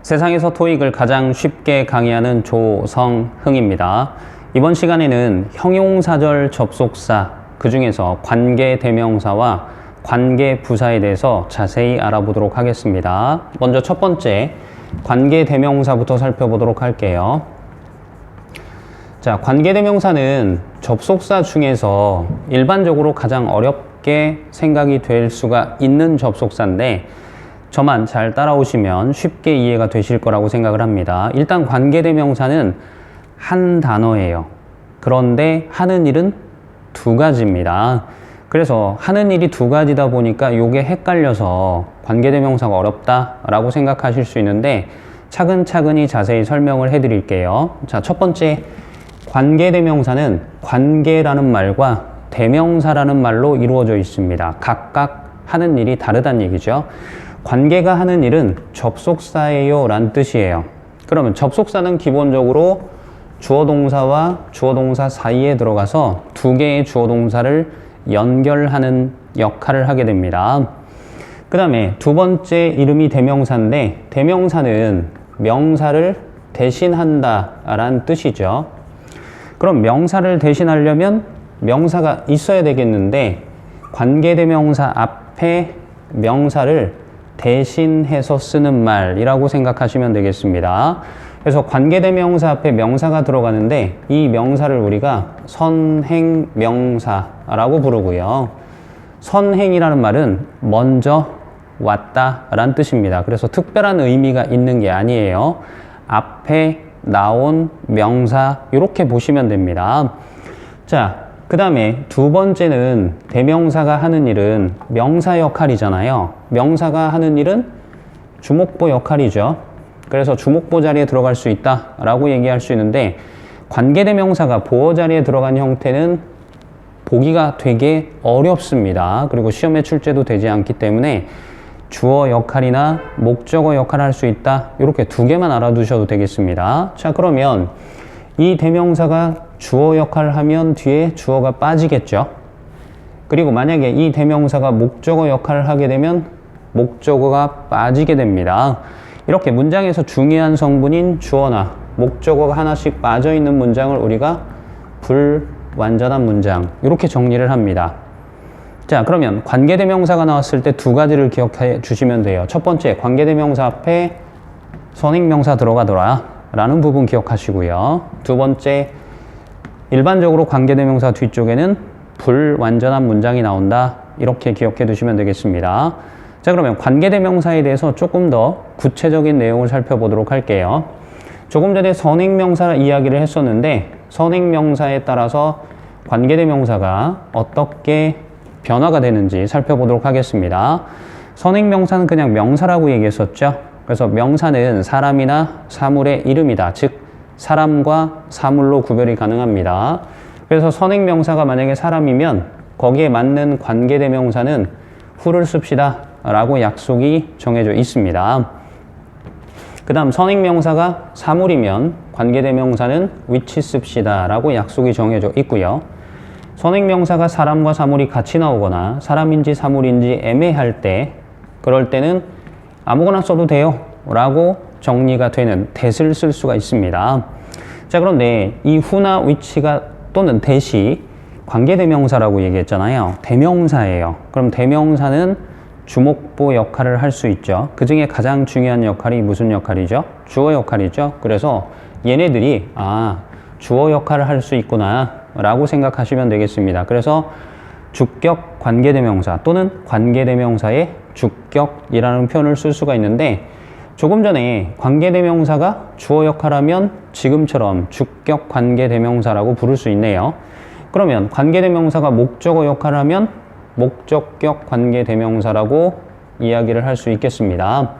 세상에서 토익을 가장 쉽게 강의하는 조성흥입니다. 이번 시간에는 형용사절 접속사, 그 중에서 관계대명사와 관계부사에 대해서 자세히 알아보도록 하겠습니다. 먼저 첫 번째, 관계대명사부터 살펴보도록 할게요. 자, 관계대명사는 접속사 중에서 일반적으로 가장 어렵게 생각이 될 수가 있는 접속사인데, 저만 잘 따라오시면 쉽게 이해가 되실 거라고 생각을 합니다. 일단 관계대명사는 한 단어예요. 그런데 하는 일은 두 가지입니다. 그래서 하는 일이 두 가지다 보니까 이게 헷갈려서 관계대명사가 어렵다라고 생각하실 수 있는데, 차근차근히 자세히 설명을 해드릴게요. 자, 첫 번째, 관계대명사는 관계라는 말과 대명사라는 말로 이루어져 있습니다. 각각 하는 일이 다르다는 얘기죠. 관계가 하는 일은 접속사예요 라는 뜻이에요. 그러면 접속사는 기본적으로 주어동사와 주어동사 사이에 들어가서 두 개의 주어동사를 연결하는 역할을 하게 됩니다. 그 다음에 두 번째 이름이 대명사인데, 대명사는 명사를 대신한다 라는 뜻이죠. 그럼 명사를 대신하려면 명사가 있어야 되겠는데, 관계대명사 앞에 명사를 대신해서 쓰는 말이라고 생각하시면 되겠습니다. 그래서 관계대명사 앞에 명사가 들어가는데, 이 명사를 우리가 선행명사라고 부르고요. 선행이라는 말은 먼저 왔다 라는 뜻입니다. 그래서 특별한 의미가 있는 게 아니에요. 앞에 나온 명사, 이렇게 보시면 됩니다. 자, 그 다음에 두 번째는 대명사가 하는 일은 명사 역할이잖아요. 명사가 하는 일은 주목보 역할이죠. 그래서 주목보 자리에 들어갈 수 있다라고 얘기할 수 있는데, 관계대명사가 보어 자리에 들어간 형태는 보기가 되게 어렵습니다. 그리고 시험에 출제도 되지 않기 때문에 주어 역할이나 목적어 역할을 할 수 있다, 이렇게 두 개만 알아두셔도 되겠습니다. 자, 그러면 이 대명사가 주어 역할을 하면 뒤에 주어가 빠지겠죠. 그리고 만약에 이 대명사가 목적어 역할을 하게 되면 목적어가 빠지게 됩니다. 이렇게 문장에서 중요한 성분인 주어나 목적어가 하나씩 빠져있는 문장을 우리가 불완전한 문장, 이렇게 정리를 합니다. 자, 그러면 관계대명사가 나왔을 때 두 가지를 기억해 주시면 돼요. 첫 번째, 관계대명사 앞에 선행명사 들어가더라 라는 부분 기억하시고요. 두 번째, 일반적으로 관계대명사 뒤쪽에는 불완전한 문장이 나온다, 이렇게 기억해 두시면 되겠습니다. 자, 그러면 관계대명사에 대해서 조금 더 구체적인 내용을 살펴보도록 할게요. 조금 전에 선행명사 이야기를 했었는데, 선행명사에 따라서 관계대명사가 어떻게 변화가 되는지 살펴보도록 하겠습니다. 선행명사는 그냥 명사라고 얘기했었죠. 그래서 명사는 사람이나 사물의 이름이다. 즉, 사람과 사물로 구별이 가능합니다. 그래서 선행명사가 만약에 사람이면 거기에 맞는 관계대명사는 who를 씁시다 라고 약속이 정해져 있습니다. 그 다음 선행명사가 사물이면 관계대명사는 which 씁시다 라고 약속이 정해져 있고요. 선행명사가 사람과 사물이 같이 나오거나 사람인지 사물인지 애매할 때, 그럴 때는 아무거나 써도 돼요 라고 정리가 되는 that을 쓸 수가 있습니다. 자, 그런데 이 who나 which가 또는 that이 관계대명사라고 얘기했잖아요. 대명사예요. 그럼 대명사는 주목보 역할을 할 수 있죠. 그 중에 가장 중요한 역할이 무슨 역할이죠? 주어 역할이죠. 그래서 얘네들이 주어 역할을 할 수 있구나 라고 생각하시면 되겠습니다. 그래서 주격 관계대명사 또는 관계대명사의 주격이라는 표현을 쓸 수가 있는데, 조금 전에 관계대명사가 주어 역할하면 지금처럼 주격 관계대명사라고 부를 수 있네요. 그러면 관계대명사가 목적어 역할을 하면 목적격 관계대명사라고 이야기를 할 수 있겠습니다.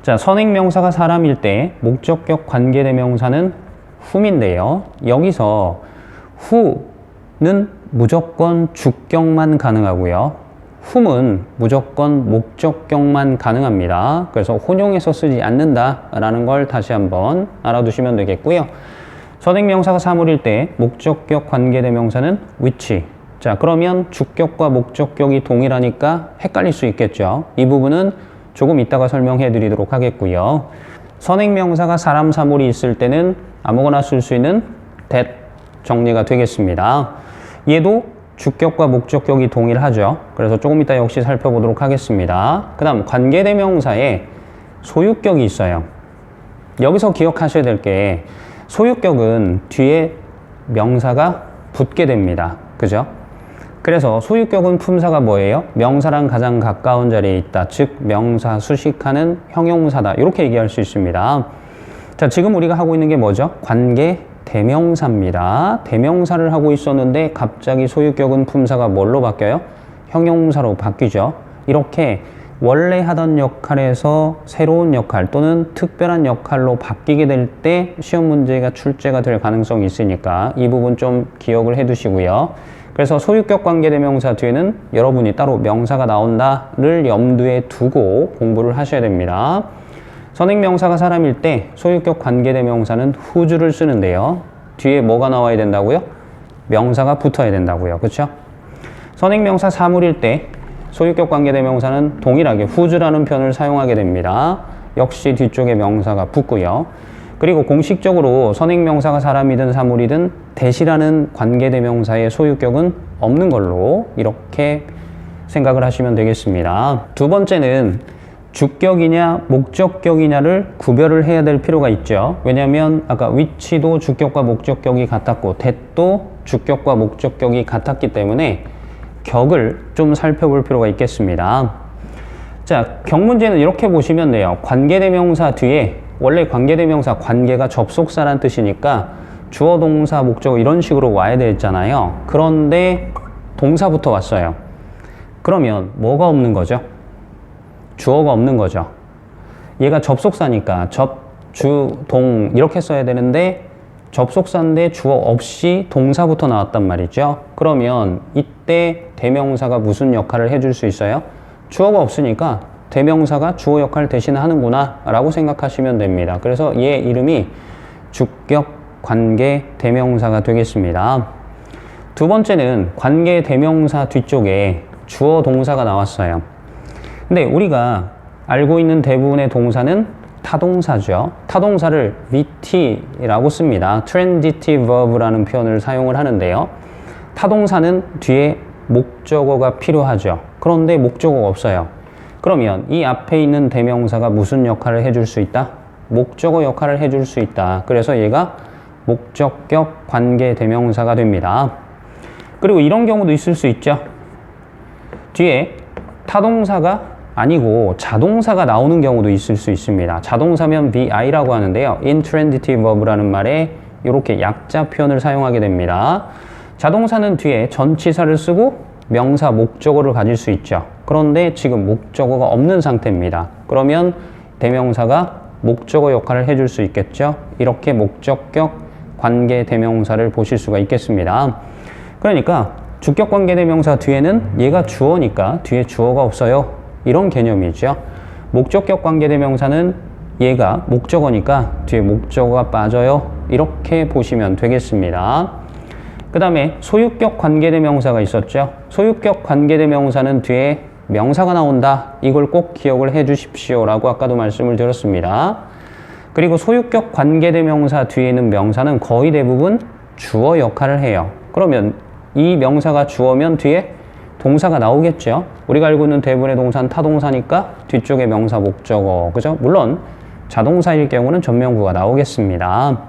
자, 선행명사가 사람일 때 목적격 관계대명사는 whom인데요. 여기서 who는 무조건 주격만 가능하고요. whom은 무조건 목적격만 가능합니다. 그래서 혼용해서 쓰지 않는다라는 걸 다시 한번 알아두시면 되겠고요. 선행명사가 사물일 때 목적격 관계대명사는 which. 자, 그러면 주격과 목적격이 동일하니까 헷갈릴 수 있겠죠. 이 부분은 조금 이따가 설명해 드리도록 하겠고요. 선행명사가 사람, 사물이 있을 때는 아무거나 쓸 수 있는 that 정리가 되겠습니다. 얘도 주격과 목적격이 동일하죠. 그래서 조금 이따 역시 살펴보도록 하겠습니다. 그 다음 관계대명사에 소유격이 있어요. 여기서 기억하셔야 될 게 소유격은 뒤에 명사가 붙게 됩니다. 그죠? 그래서 소유격은 품사가 뭐예요? 명사랑 가장 가까운 자리에 있다. 즉 명사 수식하는 형용사다. 이렇게 얘기할 수 있습니다. 자, 지금 우리가 하고 있는 게 뭐죠? 관계 대명사입니다. 대명사를 하고 있었는데 갑자기 소유격은 품사가 뭘로 바뀌어요? 형용사로 바뀌죠. 이렇게 원래 하던 역할에서 새로운 역할 또는 특별한 역할로 바뀌게 될 때 시험 문제가 출제가 될 가능성이 있으니까 이 부분 좀 기억을 해 두시고요. 그래서 소유격 관계대명사 뒤에는 여러분이 따로 명사가 나온다를 염두에 두고 공부를 하셔야 됩니다. 선행명사가 사람일 때 소유격 관계대명사는 who's를 쓰는데요. 뒤에 뭐가 나와야 된다고요? 명사가 붙어야 된다고요. 그렇죠? 선행명사 사물일 때 소유격 관계대명사는 동일하게 who's라는 표현을 사용하게 됩니다. 역시 뒤쪽에 명사가 붙고요. 그리고 공식적으로 선행명사가 사람이든 사물이든 that이라는 관계대명사의 소유격은 없는 걸로 이렇게 생각을 하시면 되겠습니다. 두 번째는 주격이냐 목적격이냐를 구별을 해야 될 필요가 있죠. 왜냐하면 아까 which도 주격과 목적격이 같았고 that도 주격과 목적격이 같았기 때문에 격을 좀 살펴볼 필요가 있겠습니다. 자, 격 문제는 이렇게 보시면 돼요. 관계대명사 뒤에 원래 관계대명사 관계가 접속사란 뜻이니까 주어, 동사, 목적어 이런 식으로 와야 되잖아요. 그런데 동사부터 왔어요. 그러면 뭐가 없는 거죠? 주어가 없는 거죠. 얘가 접속사니까 접, 주, 동 이렇게 써야 되는데 접속사인데 주어 없이 동사부터 나왔단 말이죠. 그러면 이때 대명사가 무슨 역할을 해줄 수 있어요? 주어가 없으니까 대명사가 주어 역할을 대신하는구나 라고 생각하시면 됩니다. 그래서 얘 이름이 주격 관계 대명사가 되겠습니다. 두 번째는 관계 대명사 뒤쪽에 주어 동사가 나왔어요. 근데 우리가 알고 있는 대부분의 동사는 타동사죠. 타동사를 VT라고 씁니다. Transitive Verb라는 표현을 사용을 하는데요. 타동사는 뒤에 목적어가 필요하죠. 그런데 목적어가 없어요. 그러면 이 앞에 있는 대명사가 무슨 역할을 해줄 수 있다? 목적어 역할을 해줄 수 있다. 그래서 얘가 목적격 관계 대명사가 됩니다. 그리고 이런 경우도 있을 수 있죠. 뒤에 타동사가 아니고 자동사가 나오는 경우도 있을 수 있습니다. 자동사면 VI라고 하는데요. Intransitive Verb라는 말에 이렇게 약자 표현을 사용하게 됩니다. 자동사는 뒤에 전치사를 쓰고 명사, 목적어를 가질 수 있죠. 그런데 지금 목적어가 없는 상태입니다. 그러면 대명사가 목적어 역할을 해줄 수 있겠죠. 이렇게 목적격 관계 대명사를 보실 수가 있겠습니다. 그러니까 주격 관계 대명사 뒤에는 얘가 주어니까 뒤에 주어가 없어요. 이런 개념이죠. 목적격 관계 대명사는 얘가 목적어니까 뒤에 목적어가 빠져요. 이렇게 보시면 되겠습니다. 그 다음에 소유격 관계대명사가 있었죠. 소유격 관계대명사는 뒤에 명사가 나온다. 이걸 꼭 기억을 해 주십시오 라고 아까도 말씀을 드렸습니다. 그리고 소유격 관계대명사 뒤에 있는 명사는 거의 대부분 주어 역할을 해요. 그러면 이 명사가 주어면 뒤에 동사가 나오겠죠. 우리가 알고 있는 대부분의 동사는 타동사니까 뒤쪽에 명사, 목적어, 그죠? 물론 자동사일 경우는 전명구가 나오겠습니다.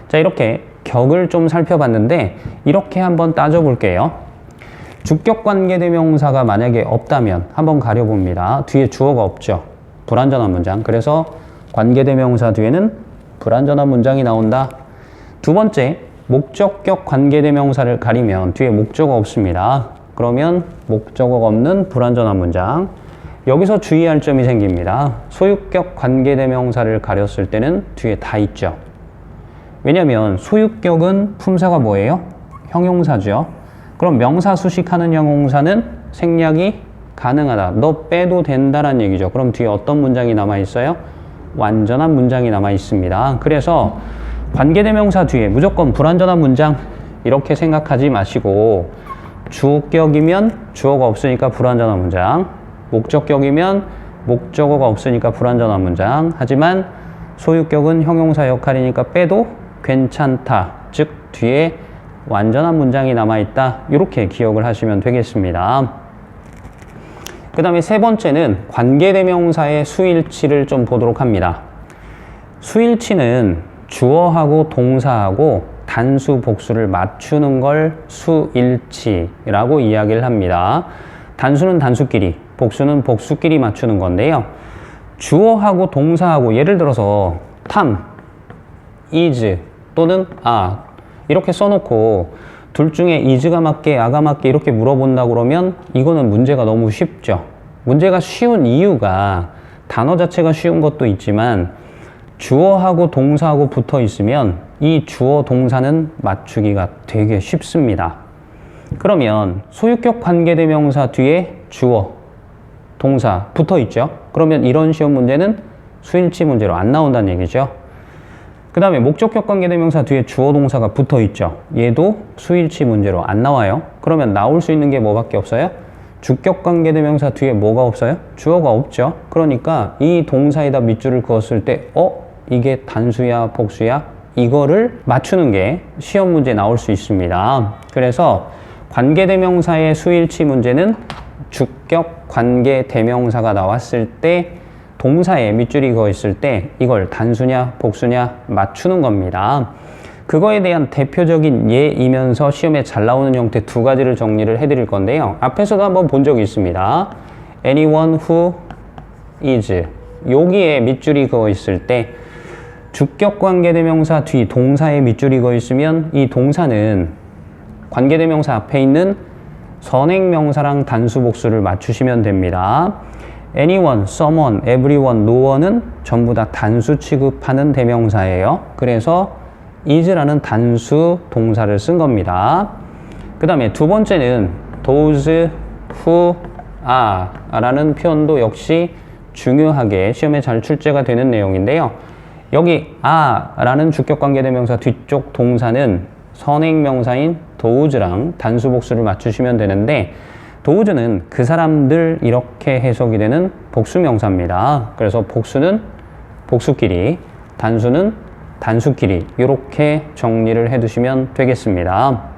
자, 이렇게 격을 좀 살펴봤는데 이렇게 한번 따져볼게요. 주격 관계대명사가 만약에 없다면 한번 가려봅니다. 뒤에 주어가 없죠. 불완전한 문장. 그래서 관계대명사 뒤에는 불완전한 문장이 나온다. 두 번째, 목적격 관계대명사를 가리면 뒤에 목적어가 없습니다. 그러면 목적어가 없는 불완전한 문장. 여기서 주의할 점이 생깁니다. 소유격 관계대명사를 가렸을 때는 뒤에 다 있죠. 왜냐면 소유격은 품사가 뭐예요? 형용사죠. 그럼 명사 수식하는 형용사는 생략이 가능하다. 너 빼도 된다라는 얘기죠. 그럼 뒤에 어떤 문장이 남아있어요? 완전한 문장이 남아있습니다. 그래서 관계대명사 뒤에 무조건 불완전한 문장 이렇게 생각하지 마시고 주격이면 주어가 없으니까 불완전한 문장, 목적격이면 목적어가 없으니까 불완전한 문장. 하지만 소유격은 형용사 역할이니까 빼도 괜찮다. 즉 뒤에 완전한 문장이 남아있다. 이렇게 기억을 하시면 되겠습니다. 그 다음에 세 번째는 관계대명사의 수일치를 좀 보도록 합니다. 수일치는 주어하고 동사하고 단수, 복수를 맞추는 걸 수일치라고 이야기를 합니다. 단수는 단수끼리, 복수는 복수끼리 맞추는 건데요. 주어하고 동사하고 예를 들어서 탐, is 또는 이렇게 써놓고 둘 중에 is가 맞게, a가 맞게 이렇게 물어본다 그러면 이거는 문제가 너무 쉽죠. 문제가 쉬운 이유가 단어 자체가 쉬운 것도 있지만 주어하고 동사하고 붙어 있으면 이 주어 동사는 맞추기가 되게 쉽습니다. 그러면 소유격 관계대명사 뒤에 주어, 동사 붙어 있죠. 그러면 이런 시험 문제는 수일치 문제로 안 나온다는 얘기죠. 그 다음에 목적격 관계대명사 뒤에 주어, 동사가 붙어 있죠. 얘도 수일치 문제로 안 나와요. 그러면 나올 수 있는 게 뭐밖에 없어요? 주격 관계대명사 뒤에 뭐가 없어요? 주어가 없죠. 그러니까 이 동사에다 밑줄을 그었을 때 이게 단수야, 복수야? 이거를 맞추는 게 시험 문제에 나올 수 있습니다. 그래서 관계대명사의 수일치 문제는 주격 관계대명사가 나왔을 때 동사에 밑줄이 그어 있을 때 이걸 단수냐, 복수냐 맞추는 겁니다. 그거에 대한 대표적인 예이면서 시험에 잘 나오는 형태 두 가지를 정리를 해드릴 건데요. 앞에서도 한번 본 적이 있습니다. anyone who is 여기에 밑줄이 그어 있을 때 주격 관계대명사 뒤 동사에 밑줄이 그어 있으면 이 동사는 관계대명사 앞에 있는 선행명사랑 단수, 복수를 맞추시면 됩니다. anyone, someone, everyone, no one은 전부 다 단수 취급하는 대명사예요. 그래서 is라는 단수 동사를 쓴 겁니다. 그 다음에 두 번째는 those who are 라는 표현도 역시 중요하게 시험에 잘 출제가 되는 내용인데요. 여기 are 라는 주격관계대명사 뒤쪽 동사는 선행명사인 those랑 단수, 복수를 맞추시면 되는데 those는 그 사람들 이렇게 해석이 되는 복수명사입니다. 그래서 복수는 복수끼리, 단수는 단수끼리 이렇게 정리를 해두시면 되겠습니다.